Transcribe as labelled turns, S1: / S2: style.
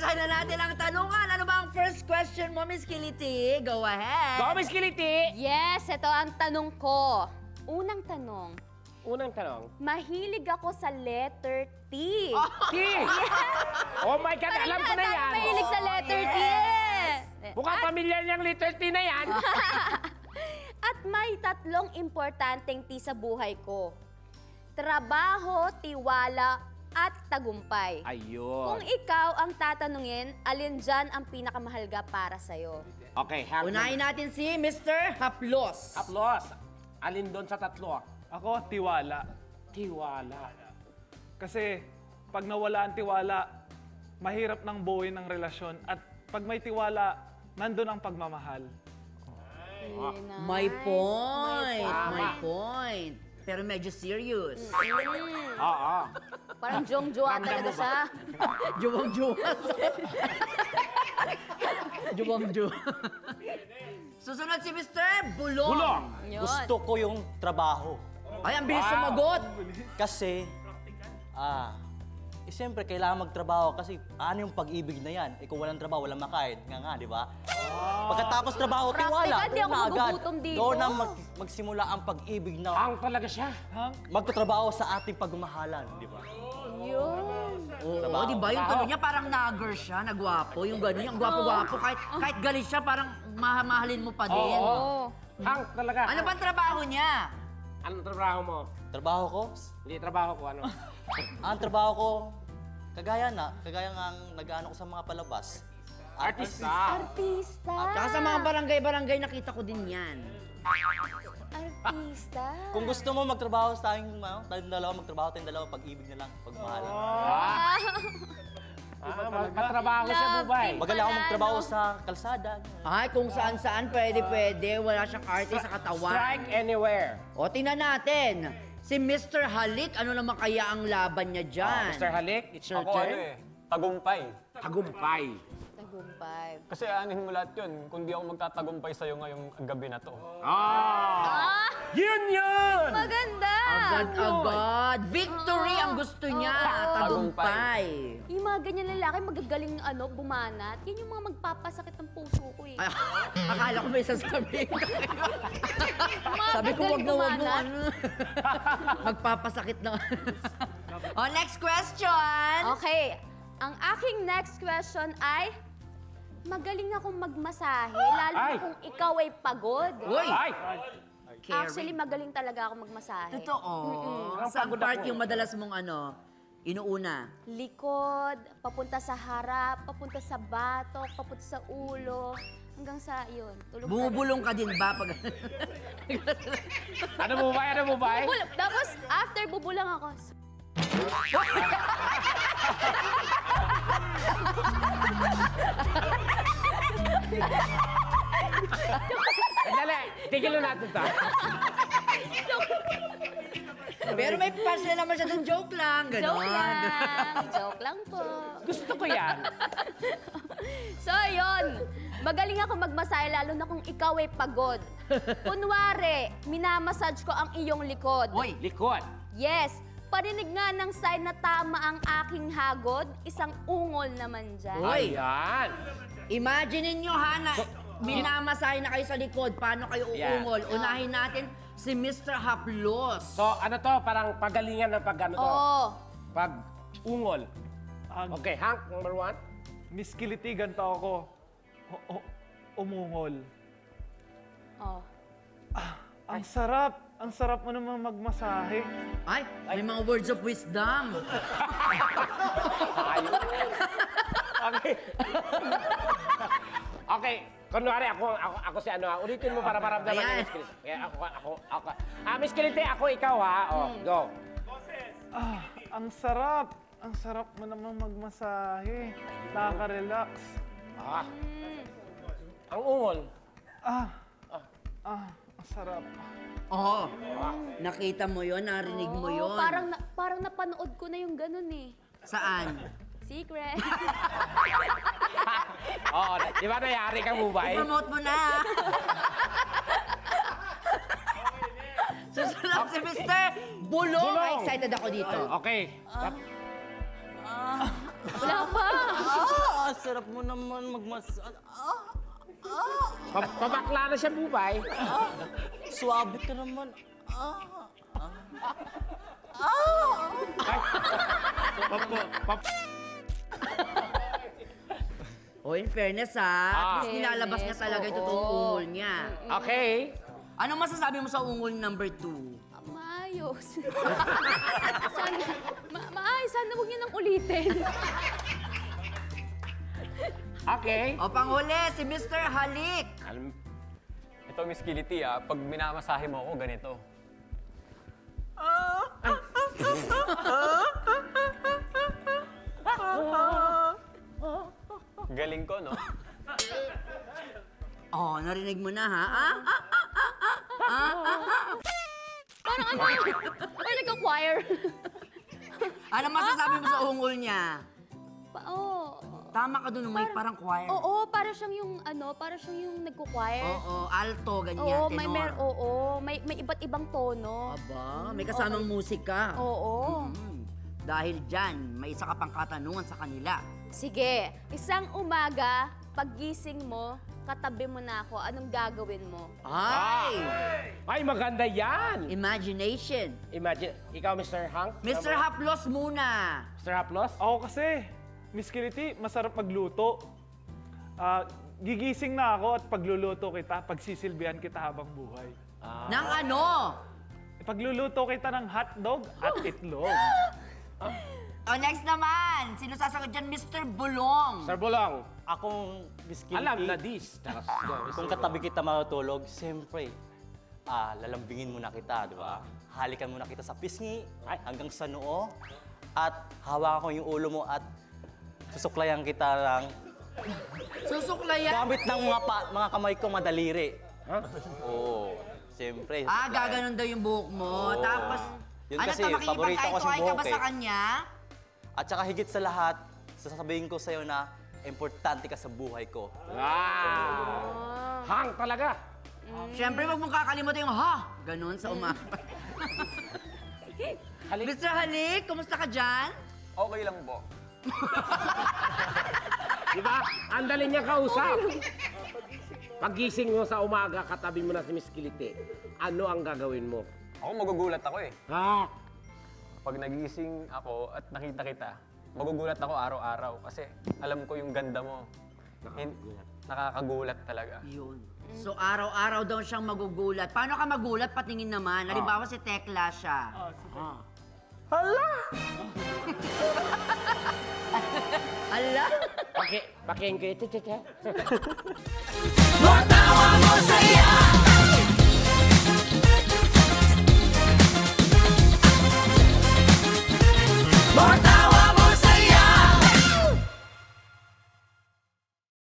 S1: Umpisahan na natin ang tanungan. Ano ba ang first question mo, Miss Kiliti? Go ahead.
S2: Go, Miss Kiliti!
S3: Yes, ito ang tanong ko. Unang tanong,
S2: Unang tanong.
S3: mahilig ako sa letter T.
S2: T! Oh my God, alam ko na yan.
S3: Mahilig sa letter T.
S2: Mukhang pamilyar niyang letter T na yan.
S3: At may tatlong importanteng T sa buhay ko. Trabaho, tiwala, at tagumpay. Kung
S2: Ayun.
S3: ikaw ang tatanungin, alin dyan ang pinakamahalaga para sa'yo?
S2: Okay, hang
S1: Unahin natin si Mr. Haplos.
S2: Aplos. Alin doon sa tatlo?
S4: Ako, tiwala.
S2: Tiwala.
S4: Kasi pag nawala ang tiwala, mahirap nang buuin ng relasyon. At pag may tiwala, nandun ang pagmamahal.
S1: May point.
S2: Tama.
S1: May point. Pero medyo serious.
S2: Oo.
S3: Parang jong-jowa
S2: Ramdam
S3: talaga
S2: mo ba?
S3: siya.
S1: Juwang-juwa. Juwang-juwa. Susunod si Mr. Bulong.
S2: Bulong.
S3: Yun.
S5: Gusto ko yung trabaho.
S1: Ay, ang bilis
S2: Wow.
S1: sumagot.
S5: Kasi, siyempre, kailangan magtrabaho kasi ano yung pag-ibig na yan? Kung walang trabaho, walang makain. Nga, di ba? Pagkatapos trabaho, tiwala.
S3: Practical, di ako
S5: Doon na agad.
S3: magugutom dito.
S5: Doon na magsimula ang pag-ibig na
S2: Hang talaga siya.
S5: magtatrabaho sa ating pagmamahalan, di ba?
S3: Yun.
S1: Oo,
S5: Trabaho.
S1: di ba? Yung tuloy niya parang nagger siya, nagwapo. Yung gano'n, yung gwapo-gwapo. Kahit galit siya, parang mahalin mo pa din.
S3: Oo.
S2: Hang talaga.
S1: Ano bang trabaho niya?
S2: Anong trabaho mo?
S5: Trabaho ko,
S2: Hindi, trabaho ko ano?
S5: ang trabaho ko, kagaya nga ang nag-ano ko sa mga palabas.
S2: Artista.
S3: Artista.
S1: Saka sa mga barangay-barangay, nakita ko din yan.
S3: Artista.
S5: Kung gusto mo magtrabaho sa tayong tayong dalawa, pag-ibig na lang, pagmahalan.
S2: Matrabaho siya, Bubay.
S5: Magaling ako magtrabaho sa kalsada.
S1: Ay, kung saan-saan, pwede. Wala siyang artist sa katawan.
S2: Strike anywhere.
S1: O, tingnan natin. Si Mr. Halik, ano naman kaya ang laban niya dyan?
S2: Mr. Halik, it's your
S6: Ako
S2: turn.
S6: tagumpay.
S2: Tagumpay.
S3: Tagumpay.
S6: Kasi aanin mo lahat yun, kung di ako magtatagumpay sa'yo ngayong gabi na to.
S2: Ah! Yun!
S3: Maganda!
S1: Agad-agad. Victory ang gusto niya. Tagumpay.
S3: Yung mga ganyan lalaki, magagaling bumanat. Yan yung mga magpapasakit ng puso ko eh.
S1: Ay, akala ko may sasabihin. Sabi ko, wag na
S3: Bumanat.
S1: ano. Magpapasakit na. O, next question.
S3: Okay, ang aking next question ay, magaling akong magmasahe, lalo na
S2: Ay!
S3: kung ikaw ay pagod.
S1: Uy!
S2: Ay!
S3: Actually, magaling talaga ako magmasahe.
S1: Totoo.
S2: Parang
S1: Saan
S2: pagod
S1: part
S2: ako.
S1: yung madalas mong inuuna?
S3: Likod, papunta sa harap, papunta sa batok, papunta sa ulo, hanggang sa yun. Tulog
S1: Bumubulong ka din ba? Pag...
S2: Ano, Bubay? Ano, Bubay?
S3: Bubulong. Tapos, after bubulang ako,
S2: Dali, tigil na natin to.
S1: Pero may pass na naman siya dun. Joke lang. Ganon.
S3: joke lang. Joke lang po.
S2: Gusto ko yan.
S3: So, yun. Magaling ako magmasahe, lalo na kung ikaw ay pagod. Kunwari, minamassage ko ang iyong likod.
S1: Uy!
S2: Likod.
S3: Yes, parinig nga ng sign na tama ang aking hagod, isang ungol naman dyan.
S1: Uy!
S2: Ayan.
S1: Imagine ninyo, Hana, minamasahe na kayo sa likod. Paano kayo
S2: Yeah.
S1: uungol? Unahin natin si Mr. Haplos.
S2: So, ano to? Parang pagalingan ng pag ano to?
S3: Oo.
S2: Pag ungol.
S4: Ang
S2: Okay, Hank, number one.
S4: Miss Kiliti, ganito ako. Umungol.
S3: Oh.
S4: Ang sarap! Ang sarap mo naman magmasahe.
S1: Ay, may mga words of wisdom.
S2: Okay. Okay. Kunwari, ako si ano, ulitin mo para maramdaman ni
S1: Ayan.
S2: Miss Kilite. Kaya ako. Miss Kilite, ako ikaw ha. Oh, go.
S4: Ang sarap! Ang sarap mo naman magmasahe. Nakaka-relax.
S2: Ah. Ang ungol.
S4: Ang sarap.
S1: Oo. Nakita mo yon, narinig mo
S3: Oo,
S1: yon.
S3: parang napanood ko na yung ganun eh.
S1: Saan?
S3: Secret.
S2: Oo, di ba nangyari kang Bubay?
S1: Promote mo na. Susunod si Mr. Bulong.
S2: Bulong.
S1: Excited ako dito.
S2: Okay.
S3: Wala pa.
S5: Sarap mo naman magmasal.
S2: Pabakla na siya, Bubay.
S5: Suwabe ka naman.
S1: O, in fairness ha, at least nilalabas niya
S3: Fairness,
S1: talaga yung
S3: oo.
S1: totoong ungol niya.
S2: Okay.
S1: Ano masasabi mo sa ungol number 2?
S3: Maayos. Sana, maayos. Sana huwag niyo nang ulitin.
S2: Okay.
S1: O, panghuli, si Mr. Halik.
S6: Ito, Miss Kiliti, pag minamasahe mo ako, ganito. Galing ko, no?
S1: Oh, narinig mo na ha?
S3: Parang ano, parang nagka-choir.
S1: Ano masasabi mo sa ungol niya?
S3: Oo.
S1: Tama ka dun, may parang choir.
S3: Oo, para siyang yung ano, para siyang yung nagko-choir.
S1: Oo, alto, ganyan,
S3: Oo,
S1: tenor.
S3: may iba't ibang tono.
S1: Aba, may kasamang musika.
S3: Oo.
S1: Dahil dyan, may isa ka pang katanungan sa kanila.
S3: Sige, isang umaga, paggising mo, katabi mo na ako, anong gagawin mo?
S1: Ay!
S2: Ay, maganda yan.
S1: Imagination.
S2: Imagine, ikaw, Mr. Hank.
S1: Mr. Haplos muna.
S2: Mr. Haplos.
S4: Ako kasi, Miss Kiliti, masarap magluto. Gigising na ako at pagluluto kita, pagsisilbihan kita habang buhay.
S1: Nang ano?
S4: Pagluluto kita ng hotdog at itlog.
S1: O, next naman. Sino sasagot dyan? Mr. Bulong.
S2: Sir Bulong.
S5: Akong Miss Kiliti,
S2: Alam na this.
S5: kung katabi kita matutulog, siyempre, lalambingin muna kita, di ba? Halikan muna kita sa pisngi, hanggang sa noo, at hawakan ko yung ulo mo at susuklayan kita ng
S1: Susuklayan.
S5: gamit ng mga kamay ko madaliri. Oo, siyempre.
S1: Gaganon daw yung buhok mo.
S5: Oo.
S1: Tapos,
S5: Yun
S1: ano
S5: kasi,
S1: to,
S5: paborito ko kasi
S1: makikipag-eye-to-eye ka ba
S5: buhok
S1: sa
S5: eh.
S1: kanya?
S5: At saka higit sa lahat, sasabihin ko sa'yo na importante ka sa buhay ko.
S2: Wow. Hank talaga.
S1: Siyempre, wag mong kakalimutan yung ha! Ganon sa umaga. Mr. Halik, kumusta ka dyan?
S6: Okay lang po.
S2: Di ba? Ang dali niya kausap. Pagising mo sa umaga, katabi mo na si Miss Kiliti. Ano ang gagawin mo?
S6: Ako magugulat ako eh.
S2: Ha?
S6: Pag nagising ako at nakita kita, magugulat ako araw-araw kasi alam ko yung ganda mo. Nakakagulat talaga.
S1: Yun. So, araw-araw daw siyang magugulat. Paano ka magulat? Patingin naman. Halimbawa si Tekla siya. Hala!
S2: Pakinggan.
S7: Matawa mo saya. Matawa